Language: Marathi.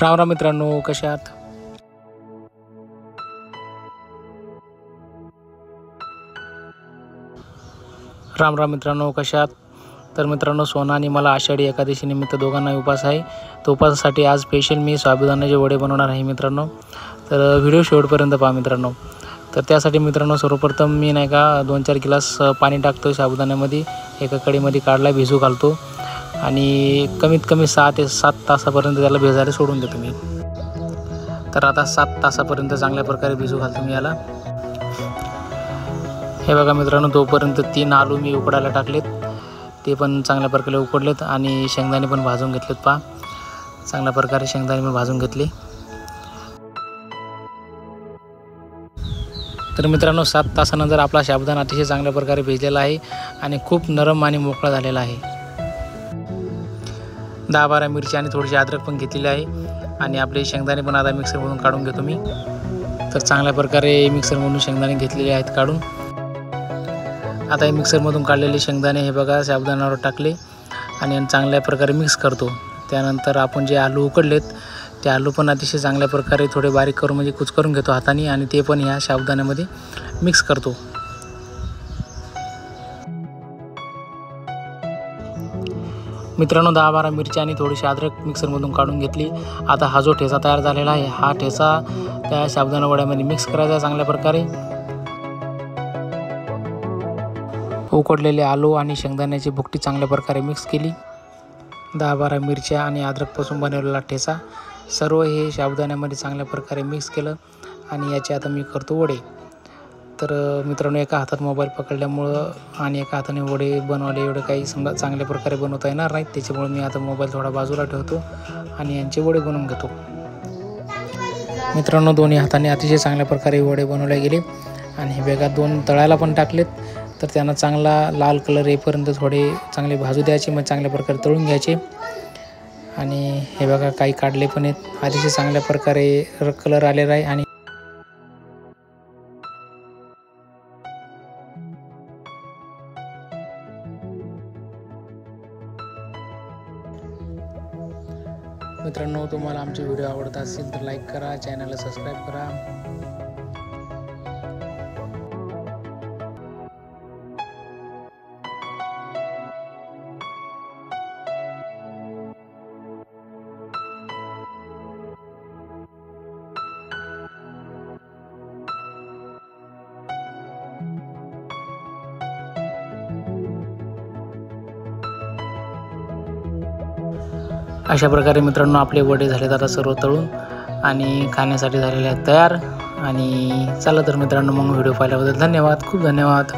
राम राम मित्रांनो, कसे आहात? राम राम मित्रांनो, कसे आहात? तर मित्रांनो, सोना आणि मला आषाढी एकादशी निमित्त दोघांना उपवास आहे. तर उपवासासाठी आज स्पेशल मी साबुदाण्याचे वडे बनवणार आहे मित्रांनो. तर व्हिडिओ शेवटपर्यंत पहा मित्रांनो. तर त्यासाठी मित्रांनो, सर्वप्रथम मी नाही का 2-4 ग्लास पाणी टाकतो साबुदाण्यामध्ये. एका कढईमध्ये काढला, भिजू घालतो आणि कमीत कमी 6 ते 7 तासापर्यंत त्याला भिजायला सोडून देतो मी. तर आता 7 तासापर्यंत चांगल्या प्रकारे भिजू घालतो मी याला. हे बघा मित्रांनो, तोपर्यंत 3 आलू मी उकडायला टाकलेत. ते पण चांगल्या प्रकारे उकडलेत आणि शेंगदाणे पण भाजून घेतलेत. पहा, चांगल्या प्रकारे शेंगदाणे पण भाजून घेतले. तर मित्रांनो, 7 तासानंतर आपला साबुदाणा अतिशय चांगल्या प्रकारे भिजलेला आहे आणि खूप नरम आणि मोकळा झालेला आहे. 10-12 मिरची आणि थोडीशी अद्रक पण घेतलेली आहे आणि आपले शेंगदाणे पण आता मिक्सरमधून काढून घेतो मी. तर चांगल्या प्रकारे मिक्सरमधून शेंगदाणे घेतलेले आहेत काढून. आता हे मिक्सरमधून काढलेले शेंगदाणे हे बघा साबुदाण्यावर टाकले आणि चांगल्या प्रकारे मिक्स करतो. त्यानंतर आपण जे आलू उकडलेत ते आलू पण अतिशय चांगल्या प्रकारे थोडे बारीक करून म्हणजे कुचकरून घेतो हाताने आणि ते पण ह्या साबुदाण्यामध्ये मिक्स करतो. मित्रांनो, 10-12 मिरची आणि थोडीशी अद्रक मिक्सरमधून काढून घेतली. आता हा जो ठेचा तयार झालेला आहे, हा ठेचा त्या साबुदाणा वड्यामध्ये मिक्स करायचा चांगल्या प्रकारे. उकडलेले आलू आणि शेंगदाण्याची भुकटी चांगल्या प्रकारे मिक्स केली. 10-12 मिरच्या आणि अद्रकपासून बनवलेला ठेचा सर्व हे साबुदाण्यामध्ये चांगल्या प्रकारे मिक्स केलं आणि याचे आता मी करतो वडे. तर मित्रांनो, एका हातात मोबाईल पकडल्यामुळं आणि एका हाताने वडे बनवले एवढं काही समजा चांगल्या प्रकारे बनवता येणार नाहीत. त्याच्यामुळे मी आता मोबाईल थोडा बाजूला ठेवतो आणि यांचे वडे बनवून घेतो. मित्रांनो, दोन्ही हाताने अतिशय चांगल्या प्रकारे वडे बनवले गेले आणि हे बघा 2 तळायला पण टाकलेत. तर त्यांना चांगला लाल कलर येईपर्यंत थोडे चांगले भाजू द्यायचे, मग चांगल्या प्रकारे तळून घ्यायचे. आणि हे बघा काही काढले पण आहेत. अतिशय चांगल्या प्रकारे कलर आलेला आहे. आणि मित्रांनो, तुम्हाला आमचे व्हिडिओ आवडत असतील तर लाईक करा, चॅनलला सबस्क्राईब करा. अशा प्रकारे मित्रांनो, आपले वडे झालेत आता सर्व तळून आणि खाण्यासाठी झालेले आहेत तयार. आणि चला तर मित्रांनो, मग व्हिडिओ पाहिल्याबद्दल धन्यवाद, खूप धन्यवाद.